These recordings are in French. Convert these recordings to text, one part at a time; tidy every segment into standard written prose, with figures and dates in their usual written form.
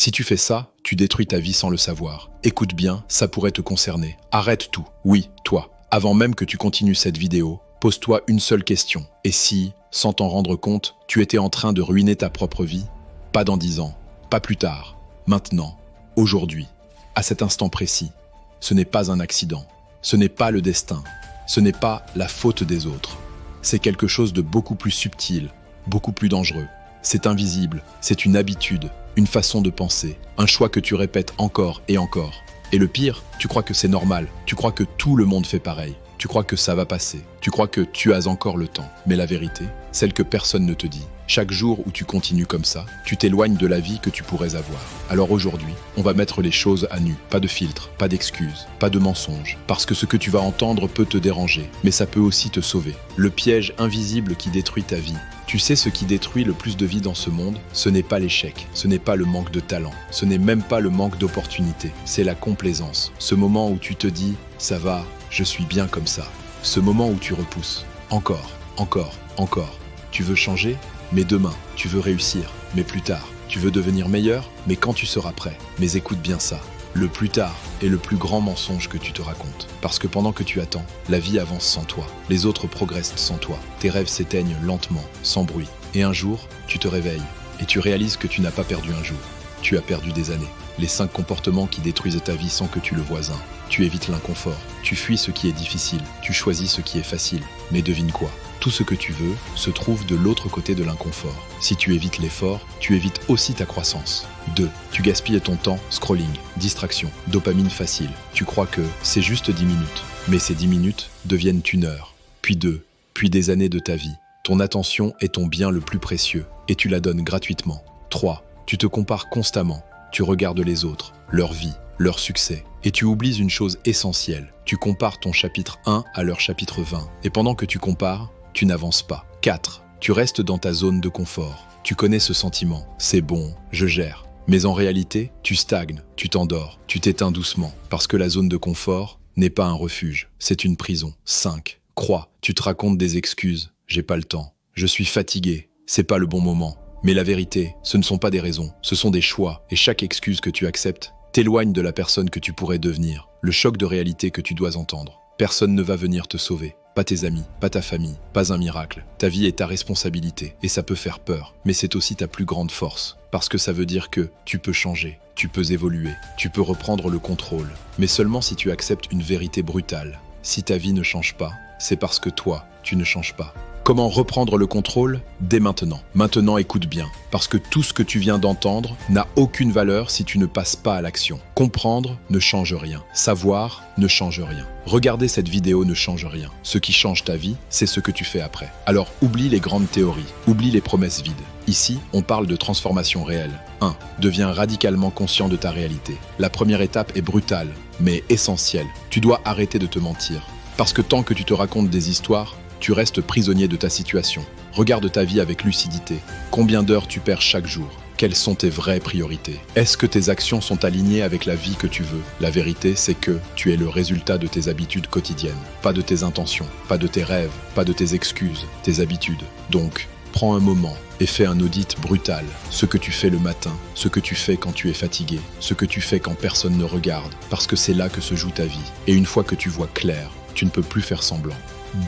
Si tu fais ça, tu détruis ta vie sans le savoir. Écoute bien, ça pourrait te concerner. Arrête tout. Oui, toi. Avant même que tu continues cette vidéo, pose-toi une seule question. Et si, sans t'en rendre compte, tu étais en train de ruiner ta propre vie? Pas dans 10 ans, pas plus tard, maintenant, aujourd'hui, à cet instant précis. Ce n'est pas un accident, ce n'est pas le destin, ce n'est pas la faute des autres. C'est quelque chose de beaucoup plus subtil, beaucoup plus dangereux. C'est invisible, c'est une habitude, une façon de penser, un choix que tu répètes encore et encore. Et le pire, tu crois que c'est normal, tu crois que tout le monde fait pareil, tu crois que ça va passer, tu crois que tu as encore le temps. Mais la vérité, celle que personne ne te dit, chaque jour où tu continues comme ça, tu t'éloignes de la vie que tu pourrais avoir. Alors aujourd'hui, on va mettre les choses à nu. Pas de filtre, pas d'excuses, pas de mensonges. Parce que ce que tu vas entendre peut te déranger, mais ça peut aussi te sauver. Le piège invisible qui détruit ta vie. Tu sais ce qui détruit le plus de vie dans ce monde? Ce n'est pas l'échec, ce n'est pas le manque de talent, ce n'est même pas le manque d'opportunités. C'est la complaisance. Ce moment où tu te dis « ça va, je suis bien comme ça ». Ce moment où tu repousses. Encore, encore, encore. Tu veux changer? Mais demain, tu veux réussir, mais plus tard. Tu veux devenir meilleur, mais quand tu seras prêt. Mais écoute bien ça, le plus tard est le plus grand mensonge que tu te racontes. Parce que pendant que tu attends, la vie avance sans toi. Les autres progressent sans toi. Tes rêves s'éteignent lentement, sans bruit. Et un jour, tu te réveilles et tu réalises que tu n'as pas perdu un jour. Tu as perdu des années. Les 5 comportements qui détruisent ta vie sans que tu le vois un. Tu évites l'inconfort. Tu fuis ce qui est difficile. Tu choisis ce qui est facile. Mais devine quoi? Tout ce que tu veux se trouve de l'autre côté de l'inconfort. Si tu évites l'effort, tu évites aussi ta croissance. 2. Tu gaspilles ton temps, scrolling, distraction, dopamine facile. Tu crois que c'est juste 10 minutes. Mais ces 10 minutes deviennent une heure, puis 2, puis des années de ta vie. Ton attention est ton bien le plus précieux et tu la donnes gratuitement. 3. Tu te compares constamment. Tu regardes les autres, leur vie, leur succès. Et tu oublies une chose essentielle. Tu compares ton chapitre 1 à leur chapitre 20. Et pendant que tu compares, tu n'avances pas. 4. Tu restes dans ta zone de confort. Tu connais ce sentiment. C'est bon, je gère. Mais en réalité, tu stagnes, tu t'endors, tu t'éteins doucement. Parce que la zone de confort n'est pas un refuge, c'est une prison. 5. Crois, tu te racontes des excuses. J'ai pas le temps. Je suis fatigué. C'est pas le bon moment. Mais la vérité, ce ne sont pas des raisons, ce sont des choix. Et chaque excuse que tu acceptes t'éloigne de la personne que tu pourrais devenir. Le choc de réalité que tu dois entendre. Personne ne va venir te sauver. Pas tes amis, pas ta famille, pas un miracle. Ta vie est ta responsabilité et ça peut faire peur. Mais c'est aussi ta plus grande force. Parce que ça veut dire que tu peux changer, tu peux évoluer, tu peux reprendre le contrôle. Mais seulement si tu acceptes une vérité brutale. Si ta vie ne change pas, c'est parce que toi, tu ne changes pas. Comment reprendre le contrôle? Dès maintenant. Maintenant, écoute bien, parce que tout ce que tu viens d'entendre n'a aucune valeur si tu ne passes pas à l'action. Comprendre ne change rien. Savoir ne change rien. Regarder cette vidéo ne change rien. Ce qui change ta vie, c'est ce que tu fais après. Alors, oublie les grandes théories, oublie les promesses vides. Ici, on parle de transformation réelle. 1. Deviens radicalement conscient de ta réalité. La première étape est brutale, mais essentielle. Tu dois arrêter de te mentir. Parce que tant que tu te racontes des histoires, tu restes prisonnier de ta situation. Regarde ta vie avec lucidité. Combien d'heures tu perds chaque jour? Quelles sont tes vraies priorités? Est-ce que tes actions sont alignées avec la vie que tu veux? La vérité, c'est que tu es le résultat de tes habitudes quotidiennes. Pas de tes intentions, pas de tes rêves, pas de tes excuses, tes habitudes. Donc, prends un moment et fais un audit brutal. Ce que tu fais le matin, ce que tu fais quand tu es fatigué, ce que tu fais quand personne ne regarde, parce que c'est là que se joue ta vie. Et une fois que tu vois clair, tu ne peux plus faire semblant.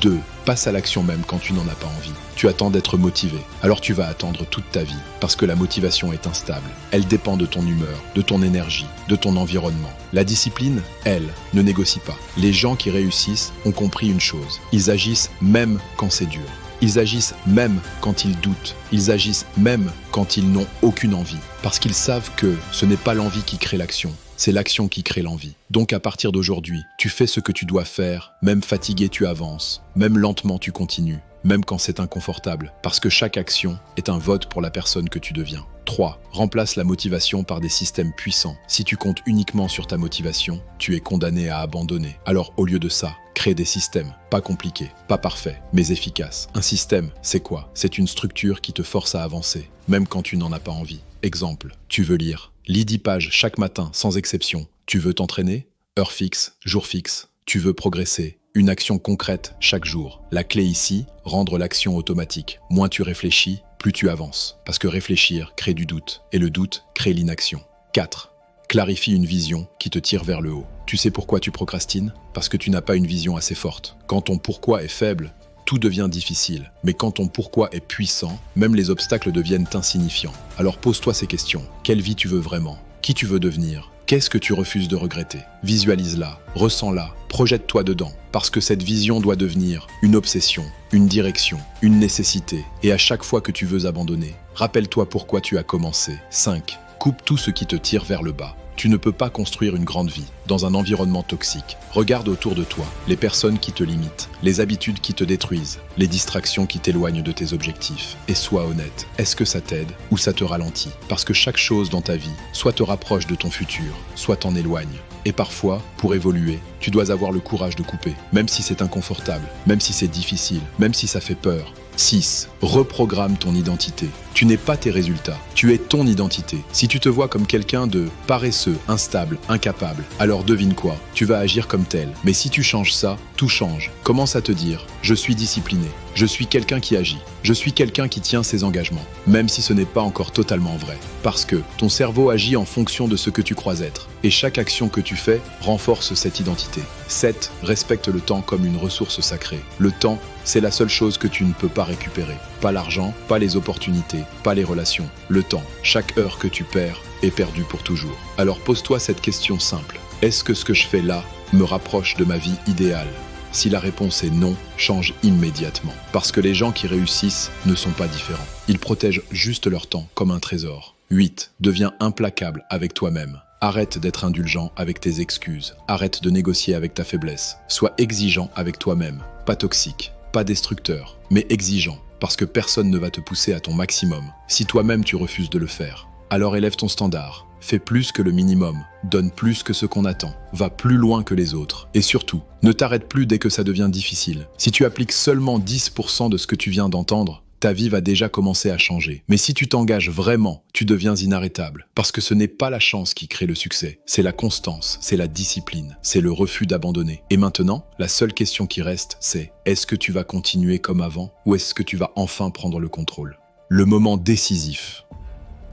2. Passe à l'action même quand tu n'en as pas envie. Tu attends d'être motivé, alors tu vas attendre toute ta vie, parce que la motivation est instable. Elle dépend de ton humeur, de ton énergie, de ton environnement. La discipline, elle, ne négocie pas. Les gens qui réussissent ont compris une chose. Ils agissent même quand c'est dur. Ils agissent même quand ils doutent. Ils agissent même quand ils n'ont aucune envie. Parce qu'ils savent que ce n'est pas l'envie qui crée l'action. C'est l'action qui crée l'envie. Donc à partir d'aujourd'hui, tu fais ce que tu dois faire, même fatigué tu avances, même lentement tu continues, même quand c'est inconfortable, parce que chaque action est un vote pour la personne que tu deviens. 3. Remplace la motivation par des systèmes puissants. Si tu comptes uniquement sur ta motivation, tu es condamné à abandonner. Alors au lieu de ça, crée des systèmes, pas compliqués, pas parfaits, mais efficaces. Un système, c'est quoi? C'est une structure qui te force à avancer, même quand tu n'en as pas envie. Exemple, tu veux lire. Lis 10 pages chaque matin, sans exception. Tu veux t'entraîner? Heure fixe, jour fixe. Tu veux progresser? Une action concrète chaque jour. La clé ici, rendre l'action automatique. Moins tu réfléchis, plus tu avances. Parce que réfléchir crée du doute, et le doute crée l'inaction. 4. Clarifie une vision qui te tire vers le haut. Tu sais pourquoi tu procrastines? Parce que tu n'as pas une vision assez forte. Quand ton pourquoi est faible, tout devient difficile. Mais quand ton pourquoi est puissant, même les obstacles deviennent insignifiants. Alors pose-toi ces questions. Quelle vie tu veux vraiment? Qui tu veux devenir? Qu'est-ce que tu refuses de regretter? Visualise-la, ressens-la, projette-toi dedans. Parce que cette vision doit devenir une obsession, une direction, une nécessité. Et à chaque fois que tu veux abandonner, rappelle-toi pourquoi tu as commencé. 5. Coupe tout ce qui te tire vers le bas. Tu ne peux pas construire une grande vie dans un environnement toxique. Regarde autour de toi, les personnes qui te limitent, les habitudes qui te détruisent, les distractions qui t'éloignent de tes objectifs. Et sois honnête, est-ce que ça t'aide ou ça te ralentit? Parce que chaque chose dans ta vie, soit te rapproche de ton futur, soit t'en éloigne. Et parfois, pour évoluer, tu dois avoir le courage de couper, même si c'est inconfortable, même si c'est difficile, même si ça fait peur. 6. Reprogramme ton identité. Tu n'es pas tes résultats, tu es ton identité. Si tu te vois comme quelqu'un de paresseux, instable, incapable, alors devine quoi? Tu vas agir comme tel. Mais si tu changes ça, tout change. Commence à te dire « Je suis discipliné, je suis quelqu'un qui agit, je suis quelqu'un qui tient ses engagements », même si ce n'est pas encore totalement vrai. Parce que ton cerveau agit en fonction de ce que tu crois être. Et chaque action que tu fais renforce cette identité. 7. Respecte le temps comme une ressource sacrée. Le temps, c'est la seule chose que tu ne peux pas récupérer. Pas l'argent, pas les opportunités, pas les relations. Le temps, chaque heure que tu perds, est perdue pour toujours. Alors pose-toi cette question simple. Est-ce que ce que je fais là me rapproche de ma vie idéale? Si la réponse est non, change immédiatement. Parce que les gens qui réussissent ne sont pas différents. Ils protègent juste leur temps comme un trésor. 8. Deviens implacable avec toi-même. Arrête d'être indulgent avec tes excuses. Arrête de négocier avec ta faiblesse. Sois exigeant avec toi-même. Pas toxique, pas destructeur, mais exigeant. Parce que personne ne va te pousser à ton maximum si toi-même tu refuses de le faire. Alors élève ton standard. Fais plus que le minimum. Donne plus que ce qu'on attend. Va plus loin que les autres. Et surtout, ne t'arrête plus dès que ça devient difficile. Si tu appliques seulement 10% de ce que tu viens d'entendre, ta vie va déjà commencer à changer. Mais si tu t'engages vraiment, tu deviens inarrêtable. Parce que ce n'est pas la chance qui crée le succès. C'est la constance, c'est la discipline, c'est le refus d'abandonner. Et maintenant, la seule question qui reste, c'est est-ce que tu vas continuer comme avant ou est-ce que tu vas enfin prendre le contrôle? Le moment décisif.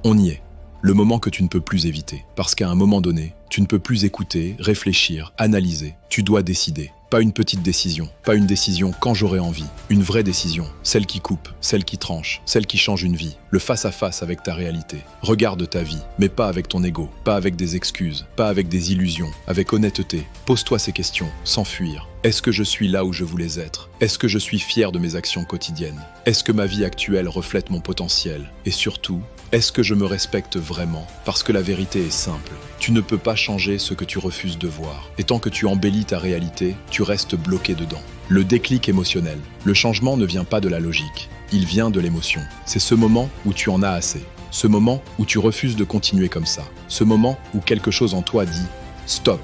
On y est. Le moment que tu ne peux plus éviter. Parce qu'à un moment donné, tu ne peux plus écouter, réfléchir, analyser. Tu dois décider. Pas une petite décision, pas une décision quand j'aurai envie. Une vraie décision, celle qui coupe, celle qui tranche, celle qui change une vie. Le face-à-face avec ta réalité. Regarde ta vie, mais pas avec ton ego, pas avec des excuses, pas avec des illusions, avec honnêteté. Pose-toi ces questions, sans fuir. Est-ce que je suis là où je voulais être? Est-ce que je suis fier de mes actions quotidiennes? Est-ce que ma vie actuelle reflète mon potentiel? Et surtout, est-ce que je me respecte vraiment? Parce que la vérité est simple. Tu ne peux pas changer ce que tu refuses de voir. Et tant que tu embellis ta réalité, tu restes bloqué dedans. Le déclic émotionnel. Le changement ne vient pas de la logique. Il vient de l'émotion. C'est ce moment où tu en as assez. Ce moment où tu refuses de continuer comme ça. Ce moment où quelque chose en toi dit « Stop ».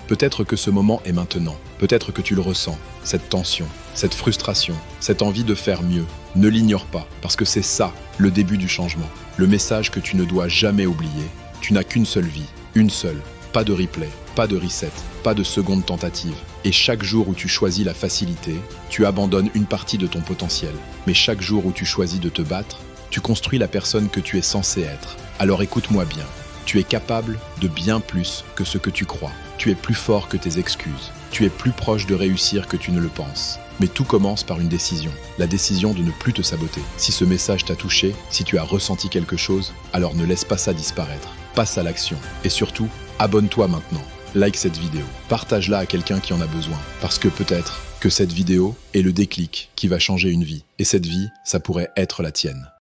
Peut-être que ce moment est maintenant. Peut-être que tu le ressens. Cette tension, cette frustration, cette envie de faire mieux. Ne l'ignore pas, parce que c'est ça, le début du changement. Le message que tu ne dois jamais oublier. Tu n'as qu'une seule vie, une seule. Pas de replay, pas de reset, pas de seconde tentative. Et chaque jour où tu choisis la facilité, tu abandonnes une partie de ton potentiel. Mais chaque jour où tu choisis de te battre, tu construis la personne que tu es censé être. Alors écoute-moi bien. Tu es capable de bien plus que ce que tu crois. Tu es plus fort que tes excuses. Tu es plus proche de réussir que tu ne le penses. Mais tout commence par une décision. La décision de ne plus te saboter. Si ce message t'a touché, si tu as ressenti quelque chose, alors ne laisse pas ça disparaître. Passe à l'action. Et surtout, abonne-toi maintenant. Like cette vidéo. Partage-la à quelqu'un qui en a besoin. Parce que peut-être que cette vidéo est le déclic qui va changer une vie. Et cette vie, ça pourrait être la tienne.